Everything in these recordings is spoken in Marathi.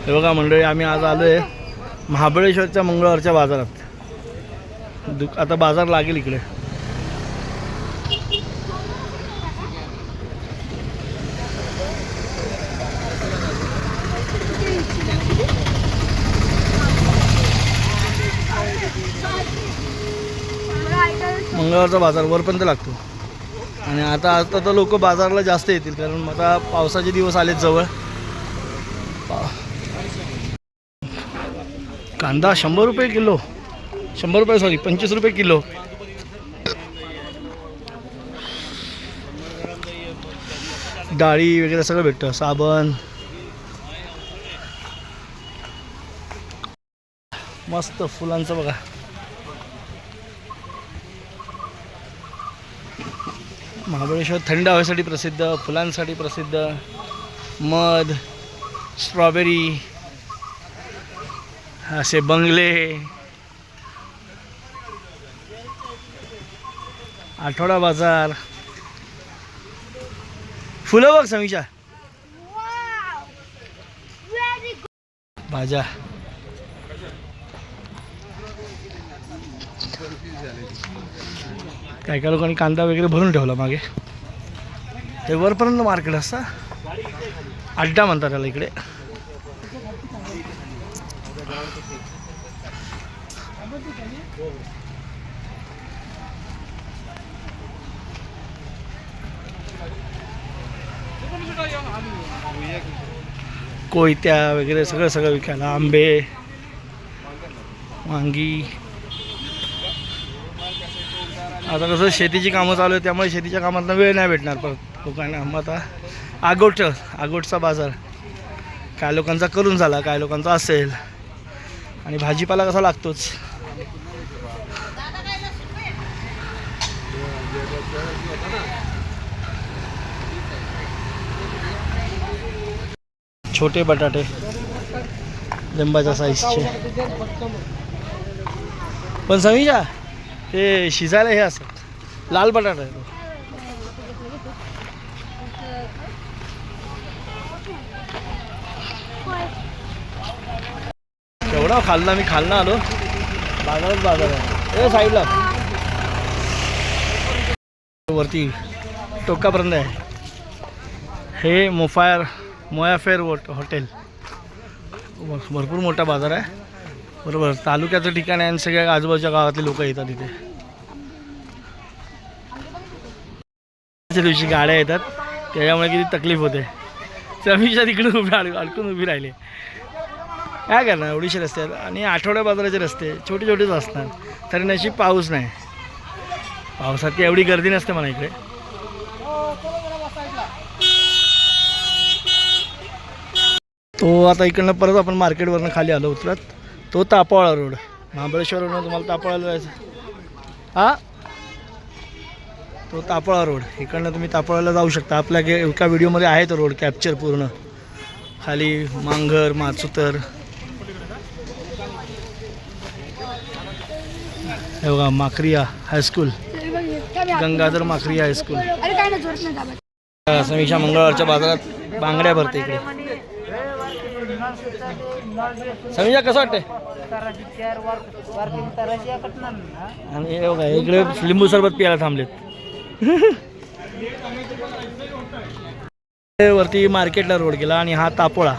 हे बघा मंडळी, आम्ही आज आलो आहे महाबळेश्वरच्या मंगळवारच्या बाजारात. आता बाजार लागेल इकडे. मंगळवारचा बाजार वरपर्यंत लागतो. आणि आता तर लोक बाजारला जास्त येतील, कारण आता पावसाचे दिवस आलेत जवळ. कांदा 100 रुपये किलो, 100 रुपये सॉरी 25 रुपये किलो. डाळी वगैरे सगळं भेटतं, साबण. मस्त फुलांचं बघा. महाबळेश्वर थंड हवेसाठी प्रसिद्ध, फुलांसाठी प्रसिद्ध. मध, स्ट्रॉबेरी, असे बंगले. आठवडा बाजार. फुलं बघ समीक्षा. भाज्या. काही काही लोकांनी कांदा वगैरे भरून ठेवला मागे. हे वरपर्यंत मार्केट असतं. अड्डा म्हणतात त्याला इकडे. कोयत्या वगैरे सगळं विकायला. आंबे, वांगी. आता कसं शेतीची कामं चालू आहे, त्यामुळे शेतीच्या कामातनं वेळ नाही भेटणार परत लोकांना. मग आता आगोटचा बाजार. काय लोकांचा करून झाला, काय लोकांचा असेल. आणि भाजीपाला कसा लागतोच. छोटे बटाटे लिंबाच्या साईजचे. पण समीक्षा ते शिजायला हे असतात, लाल बटाटा आहे तो. एवढा खाल्ला मी, खालना आलो. बाजार आहे. ए साईडला वरती टोकापर्यंत आहे. हे मोयाफेर हॉटेल. भरपूर मोठा बाजार आहे. बरोबर तालुक्याचं ठिकाण आहे आणि सगळ्या आजूबाजूच्या गावातले लोक येतात इथे. त्या दिवशी गाड्या येतात, त्याच्यामुळे किती तकलीफ होते. समीक्षा तिकडे अडकून उभी राहिली. काय करणार, एवढीशे रस्ते आहेत आणि आठवड्या बाजाराचे रस्ते छोटेच असणार. तरी नशीब पाऊस नाही. पावसात काही एवढी गर्दी नसते म्हणा इकडे. तो आता इकडनं परत आपण मार्केटवरनं खाली आलो उतरत. तो तापावळा रोड. महाबळेश्वरवरून तुम्हाला तापावळ्याला जायचं. हा तो तापावळा रोड. इकडनं तुम्ही तापावळ्याला जाऊ शकता. आपल्या एका व्हिडिओमध्ये आहे तो रोड कॅप्चर पूर्ण. खाली मांगर, माचुतर. हे बघा माखरिया हायस्कूल, गंगाधर माखरिया हायस्कूल. समीक्षा मंगळवारच्या बाजारात बांगड्या भरते इकडे. समीक्षा कसं वाटतंय? आणि हे बघा इकडे लिंबू सरबत प्यायला थांबलेत. वरती मार्केटला रोड गेला आणि हा तापोळा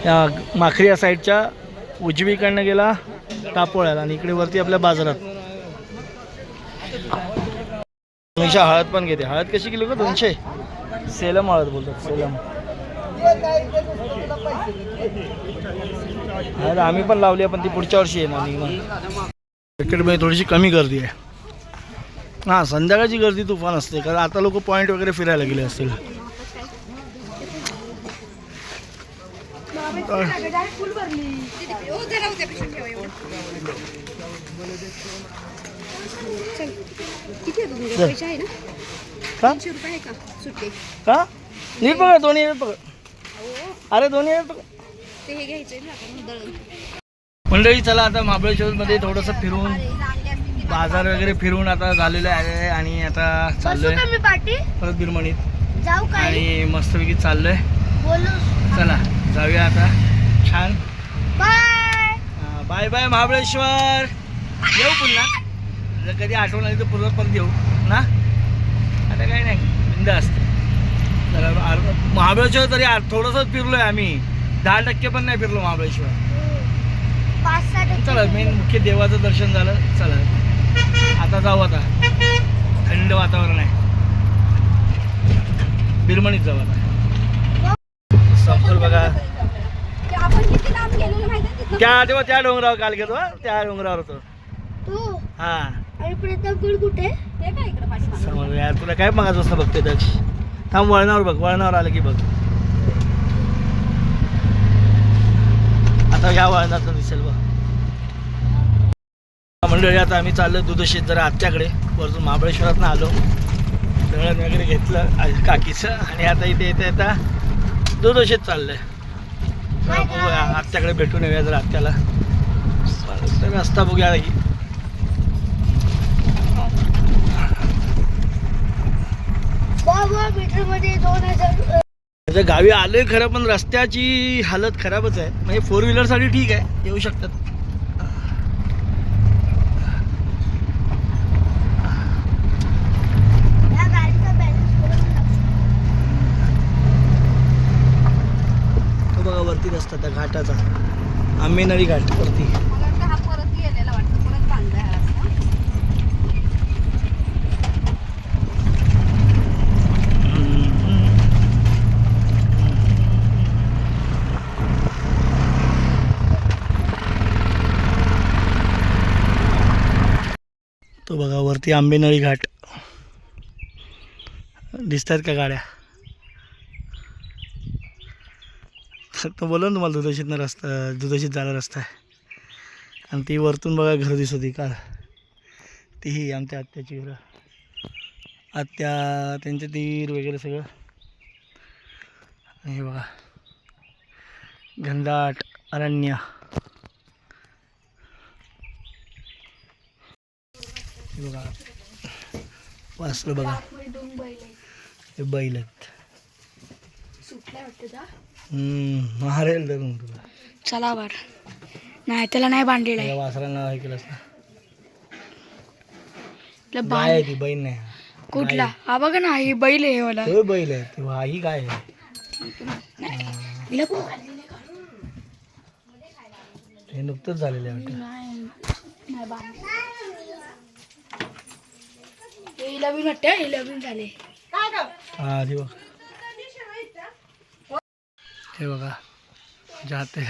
या माखरिया साईडच्या उजवीकडनं गेला तापोळ्याला आणि इकडे वरती आपल्या बाजारात. समीक्षा हळद पण घेते. हळद कशी किलो का? 200. सेलम हळद बोलतात, सेलम हळद. आम्ही पण लावली आहे, पण ती पुढच्या वर्षी येणार. मार्केटमध्ये थोडीशी कमी गर्दी आहे. हां, संध्याकाळची गर्दी तुफान असते, कारण आता लोक पॉईंट वगैरे फिरायला गेले असतील. का नीट बघा, दोन्ही बघ. अरे दोन्ही मंडळी चला आता महाबळेश्वरमध्ये थोडंसं फिरून बाजार वगैरे फिरून आता झालेलं आहे आणि आता चाललोय परत बिरमणीत आणि मस्तपैकी चाललोय. चला जाऊया आता. छान. बाय. Bye bye Mahabaleshwar. येऊ पुन्हा जर कधी आठवण आली तर पुन्हा पण येऊ ना. आता काही नाही बिंदा असते. तर महाबळेश्वर तरी थोडंसंच फिरलोय आम्ही. 10% पण नाही फिरलो महाबळेश्वर. 5-6 चला मेन मुख्य देवाचं दर्शन झालं. चला आता जाऊ. आता थंड वातावरण आहे. बिरमणीत जाऊ आता. संपूर बघा आपण किती लांब गेलेलो माहिती तेव्हा त्या डोंगरावर काल गेलो. त्या डोंगरावर होतो. तू हा आणि प्रतापगड कुठे ते काय इकडे पाठी समज यार तुला काय मागायचं असतं बघते दक्ष. थांब वळणावर बघ. वळणावर आलं की बघ. आता ह्या वळणात दिसेल बघ मंडळी. आता आम्ही चाललो दुधशीत जरा आत्याकडे. वरतून महाबळेश्वरात आलो. दळण वगैरे घेतलं काकीचं आणि आता इथे येते आता दुधशीत चाललंय. बघूया आत्याकडे भेटून येऊया जरा आत्याला. रस्ता बघूया की मीटर मध्ये 2000 गावी आलोय खरं पण रस्त्याची हालत खराबच आहे. म्हणजे 4 व्हीलरसाठी ठीक आहे येऊ शकतात. या गाडीचा बॅलन्स तो बघा वरती रस्ता त्या घाटाचा. आंबेनळी घाट वरती. हा परत गेलेला वाटतं. परत बांधलाय हा रस्ता. तो बघा वरती आंबेनळी घाट दिसतात का गाड्या. तो बोललो ना तुम्हाला दुधशीतनं रस्ता दुधशीत जायला रस्ता आहे. आणि ती वरतून बघा घर दिसत होती काल. तीही आमच्या आत्याची घरं. आत्या त्यांचे तीर वगैरे सगळं. हे बघा घनदाट अरण्य. हे बघा वासरं बघा. हे बैल आहेत. मारेल धरून तुला. चला बर नाही त्याला नाही बांधलेला आहे. वासरांना हे केलंस ना. त्याला गाय आहे ती बैल नाही. कुठला हा बघा ना ही बैल आहे मला. तो बैल आहे तेव्हा ही गाय आहे. हे नुकतंच झालेलं आहे वाटतं. झाले. हा ती बघ. हे बघा जाते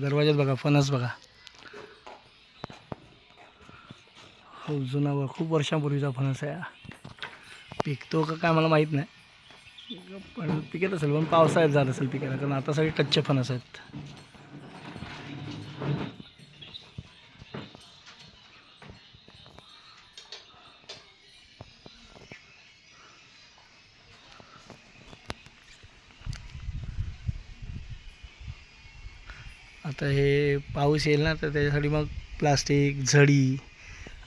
दरवाज्यात बघा फणस बघा. खूप जुना व खूप वर्षांपूर्वीचा फणस आहे. पिकतो का काय मला माहीत नाही पण पिकत असेल. पण पावसाळ्यात जात असेल पिकायला कारण आता सगळे कच्चे फणस आहेत. आता हे पाऊस येईल ना तर त्याच्यासाठी मग प्लास्टिक झडी.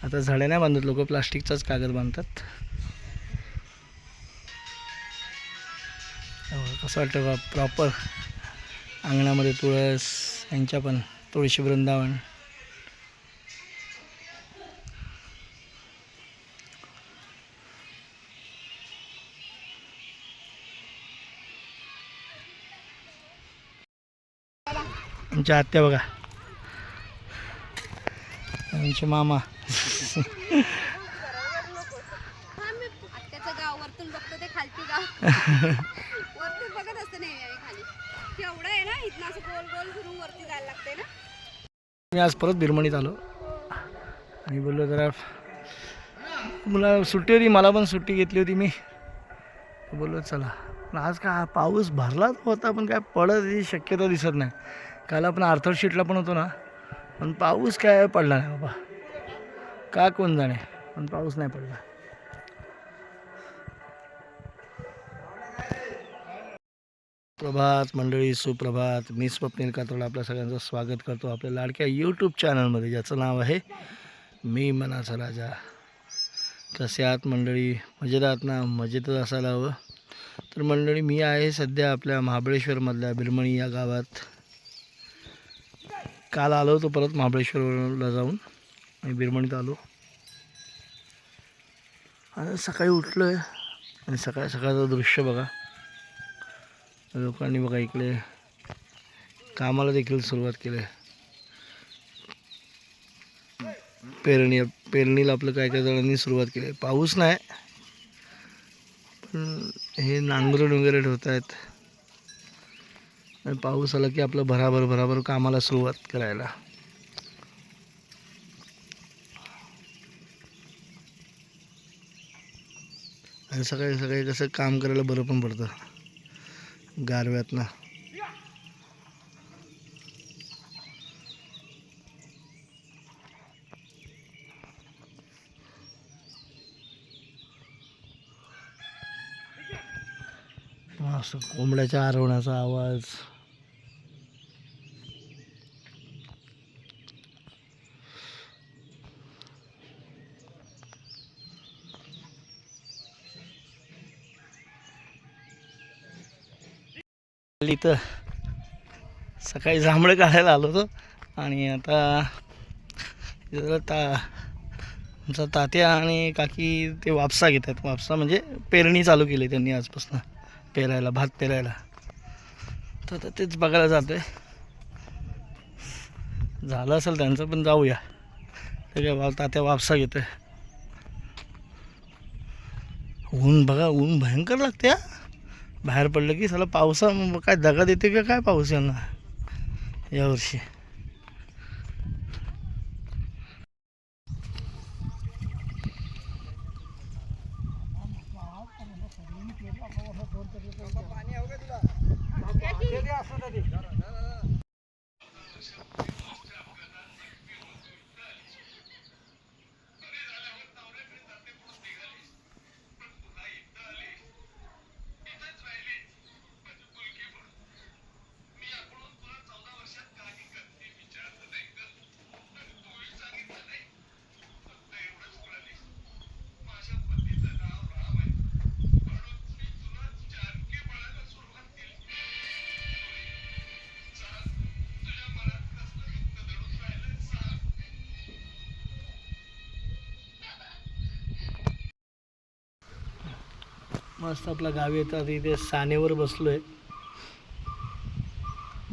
आता झड्या नाही बांधत लोक. प्लास्टिकचाच कागद बांधतात. कसं वाटतं बा प्रॉपर अंगणामध्ये तुळस. यांच्या पण तुळशी वृंदावन. आमच्या आत्या बघा. आमचे मामा. आत्याचं गाव वरतून बघतो ते खालती गाव. वरतून बघत असतं नाही खाली. केवढं आहे ना इथनं असं गोल गोल फिरून वरती जायला लागतंय ना. मी आज परत बिरमणीत आलो आणि बोललो जरा मला सुट्टी होती. मला पण सुट्टी घेतली होती मी. बोललो चला. पण आज का पाऊस भरलाच होता पण काय पडत ही शक्यता दिसत नाही. काल आपण आर्थर शीटला पण होतो ना पण पाऊस काय पडला नाही बाबा. का कोण जाणे पण पाऊस नाही पडला. प्रभात मंडळी सुप्रभात. मी स्वप्नील कातोड आपल्या सगळ्यांचं स्वागत करतो आपल्या लाडक्या यूट्यूब चॅनलमध्ये ज्याचं नाव आहे मी मनाचा राजा. कसे आहात मंडळी. मजेत आहात ना. मजेतच असायला हवं. तर मंडळी, मी आहे सध्या आपल्या महाबळेश्वरमधल्या बिरमणी या गावात. काल आलो होतो परत महाबळेश्वरला जाऊन आणि बिरमणीत आलो. आणि सकाळी उठलो आहे आणि सकाळचं दृश्य बघा. लोकांनी बघा इकडे कामाला देखील सुरुवात केली आहे. पेरणीला आपलं काय काय जणांनी सुरुवात केली आहे. पाऊस नाही पण हे नांगरून वगैरे ठेवत आहेत. आणि पाऊस आला की आपलं भराभर कामाला सुरुवात करायला. आणि सकाळी कसं काम करायला बरं पण पडतं गारव्यातनं. असं कोंबड्याच्या आरवण्याचा आवाज. इथं सकाळी जांभळं काढायला आलो होतो आणि आता आमचा तात्या आणि काकी ते वापसा घेतात. वापसा म्हणजे पेरणी चालू केली त्यांनी आजपासून, पेरायला, भात पेरायला. तर आता तेच बघायला जातो आहे. झालं असेल त्यांचं पण जाऊया. ते काय तात्या वापसा घेतो आहे. ऊन बघा, ऊन भयंकर लागते हा. बाहेर पडलं की साला पावसा काय दगा देते का काय पाऊस यांना यावर्षी. मस्त आपल्या गावी येतात. इथे सानेवर बसलो आहे.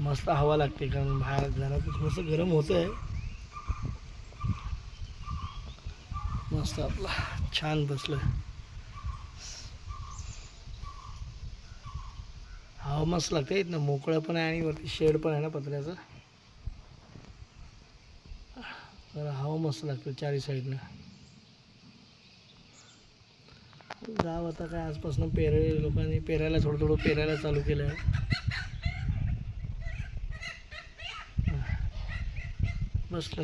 मस्त हवा लागते कारण बाहेर घरात थोडंसं गरम होतं आहे. मस्त आपला छान बसलो आहे. हवा मस्त लागते. इथनं मोकळं पण आहे आणि वरती शेड पण आहे ना पत्र्याचं. तर हवा मस्त लागते चारी साईडनं. गाव आता काय आजपासून लोकांनी पेरायला थोडं पेरायला चालू केलं आहे. बसलं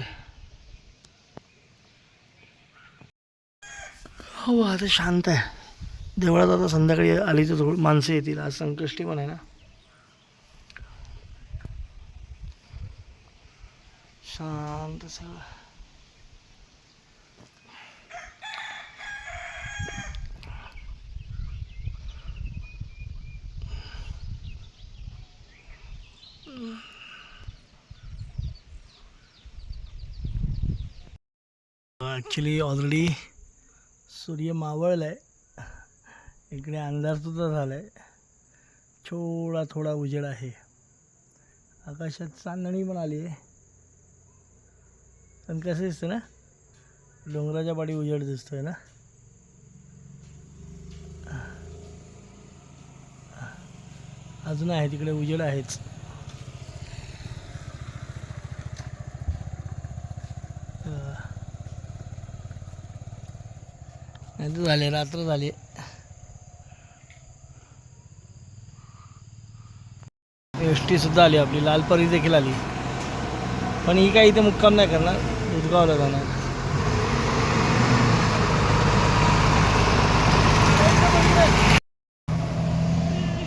हो. आता शांत आहे. देवळात आता संध्याकाळी आली तर थोडी माणसं येतील. आज संकष्टी पण आहे ना. शांत सगळं. ॲक्च्युली ऑलरेडी सूर्य मावळला आहे. इकडे अंधारसुद्धा झाला आहे. थोडा उजेड आहे. आकाशात चांदणी पण आली आहे. पण कसं दिसतं ना, डोंगराच्या पाठी उजेड दिसतोय ना. अजून आहे तिकडे उजेड आहेच. नाही झाले, रात्र झाली. एसटी सुद्धा आली आपली, लालपरी देखील आली. पण ही काय इथे मुक्काम नाही करणार, उदगावला जाणार.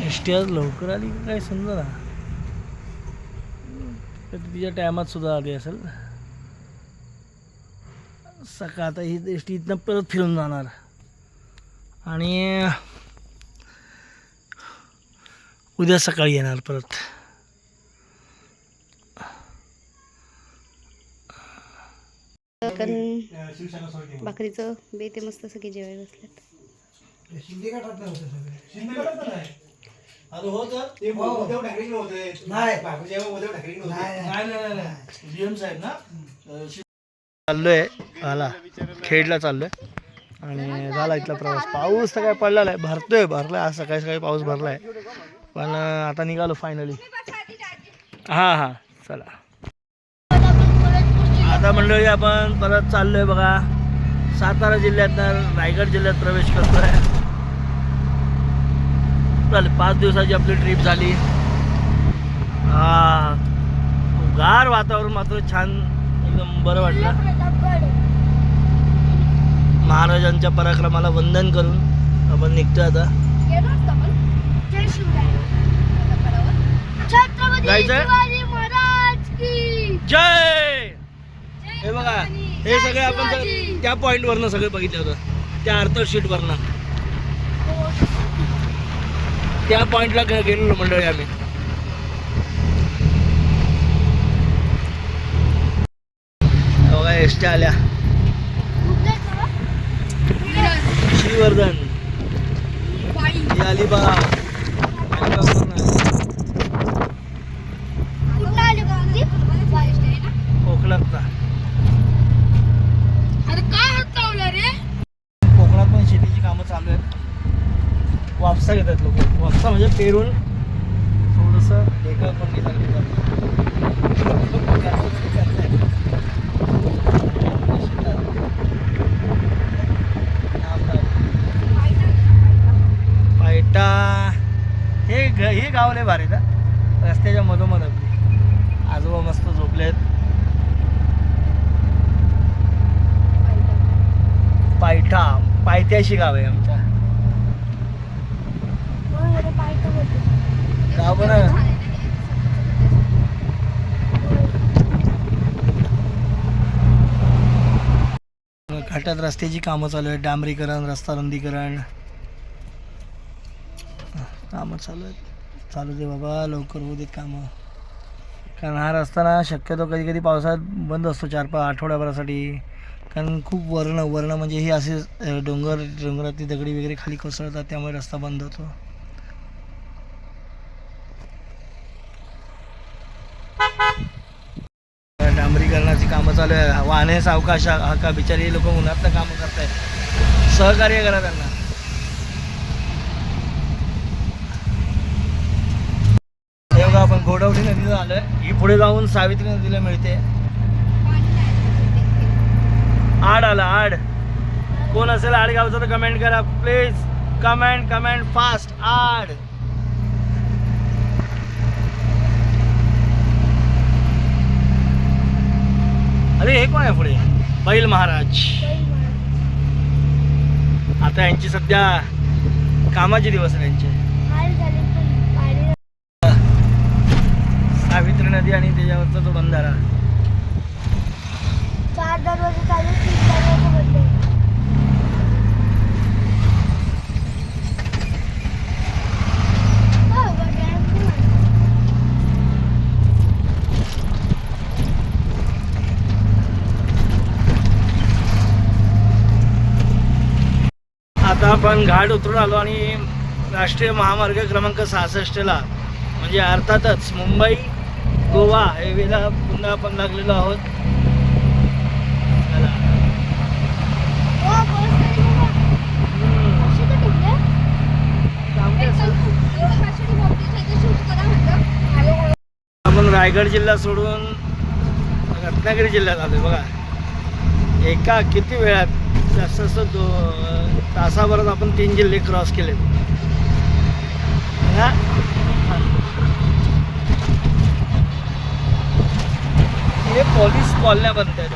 एसटी आज लवकर आली काय समजा ना. तिच्या टायमात सुद्धा आली असेल. सकाळ आता ही एसटी इथनं परत फिरून जाणार. आणि उद्या सकाळी येणार परत. भाकरीचं बेते मस्त सगळे जेवायला बसल्यात. चाललोय आला खेडला चाललोय आणि झाला इथला प्रवास. पाऊस तर काय पडला नाही, भरलाय आज सकाळी सकाळी पाऊस भरलाय, पण आता निघालो फायनली. हां चला. आता मंडळी आपण परत चाललोय बघा, सातारा जिल्ह्यातनं रायगड जिल्ह्यात प्रवेश करतोय. चालेल, 5 दिवसाची आपली ट्रिप झाली. गार वातावरण मात्र छान, एकदम बरं वाटलं. महाराजांच्या पराक्रमाला वंदन करून आपण निघतोय आता. जायचंय. जय. हे बघा, हे सगळे आपण त्या पॉईंटवरनं सगळे बघितलं होतं, त्या आर्थर शीटवरनं. त्या पॉईंटला गेलेलो मंडळी आम्ही. बघा एसट्या आल्या. श्रीवर्धन ही अलिबाग. कोकणात कोकणात पण शेतीची कामं चालू आहेत. वापसा घेतात लोक. वापसा म्हणजे पेरून थोडंसं ढेकळ पण पायटा. हे गाव लय भारी का, रस्त्याच्या मधोमध आपली आजोबा मस्त झोपलेत. पायठा पायथ्याशी गाव आहे आमच्या. गाव पण घाटात रस्त्याची कामं चालू आहेत. डांबरीकरण, रस्ता रुंदीकरण कामं चालू आहेत. चालू दे बाबा, लवकर होऊ देत कामं. कारण हा रस्ता ना शक्यतो कधी कधी पावसाळ्यात बंद असतो 4-5 आठवड्याभरासाठी. कारण खूप वर्ण म्हणजे हे असे डोंगरातली दगडी वगैरे खाली कोसळतात, त्यामुळे रस्ता बंद होतो. डांबरीकरणाची कामं चालू आहे. वाहने सावकाश का बिचारी लोक उन्हातलं कामं करत आहेत. सहकार्य करा त्यांना. हे बघा, आपण गोडावली नदीला आलोय. ही पुढे जाऊन सावित्री नदीला मिळते. आड आला आड. कोण असेल आडगावचं तर कमेंट करा प्लीज. Comment fast. आड. अरे हे कोण आहे पुढे? बैल महाराज. आता यांची सध्या कामाचे दिवस आहे यांचे. सावित्री नदी आणि त्याच्यावरचा तो बंधारा. 4 दरवाजे चालू, 3 दरवाजे बंद. आता आपण घाट उतरून आलो आणि राष्ट्रीय महामार्ग क्रमांक 66ला म्हणजे अर्थातच मुंबई गोवा हायवेला पुन्हा आपण लागलेलो आहोत. आपण रायगड जिल्हा सोडून रत्नागिरी जिल्ह्यात आलोय बघा. एका किती वेळात, जास्त तासाभरात आपण 3 जिल्हे क्रॉस केले. हे पोलीस कॉलन्या बनत आहेत.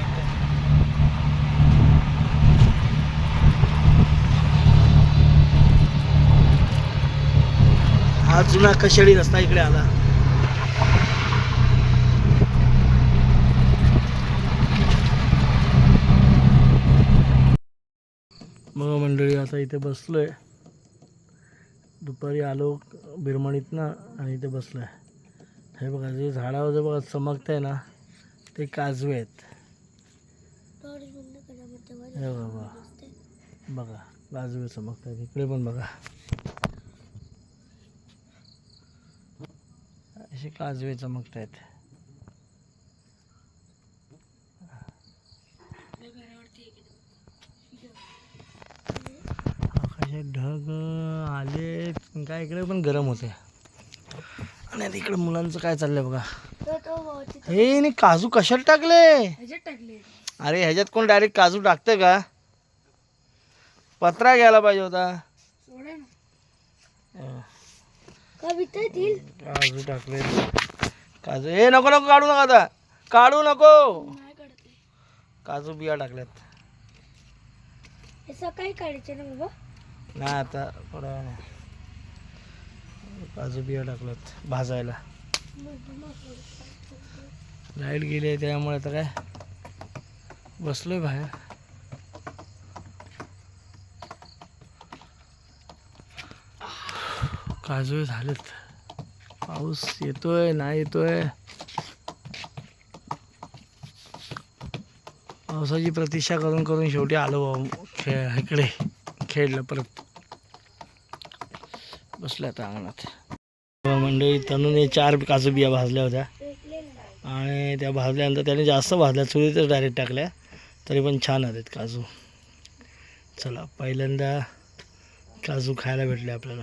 हा जुना कशेडी रस्ता इकडे आला. मग मंडळी आता इथे बसलोय दुपारी आलो बिरमणीतनं आणि इथे बसलो आहे. हे बघा जे झाडावर जे बघा चमकत आहे ना ते काजू आहेत. हे बघा बघा काजू चमकत आहेत. इकडे पण बघा असे काजवे चमकत आहेत. आकाशात ढग आले पण काय इकडे पण गरम होते. आणि आता इकडे मुलांचं काय चाललंय बघा. हे नाही काजू कशात टाकले. अरे ह्याच्यात कोण डायरेक्ट काजू टाकतं का. पत्रा घ्यायला पाहिजे होता. काजू टाकले. काजू हे नको नको काढू नका आता. काढू नको. काजू बिया टाकल्यात. सकाळी काढायचे ना बाबा. नाही आता थोडा काजू बिया टाकल्यात भाजायला. लाईट गेली आहे त्यामुळे आता काय बसलोय बाहेर. काजू झालेत. पाऊस येतोय नाही येतोय. पावसाची प्रतीक्षा करून करून शेवटी आलो इकडे खेळलं परत. बसलं आता अंगणात. मंडळी तनुने 4 काजू बिया भाजल्या होत्या आणि त्या भाजल्यानंतर त्याने जास्त भाजल्या चुलीतच डायरेक्ट टाकल्या तरी पण छान आहेत काजू. चला पहिल्यांदा काजू खायला भेटले आपल्याला.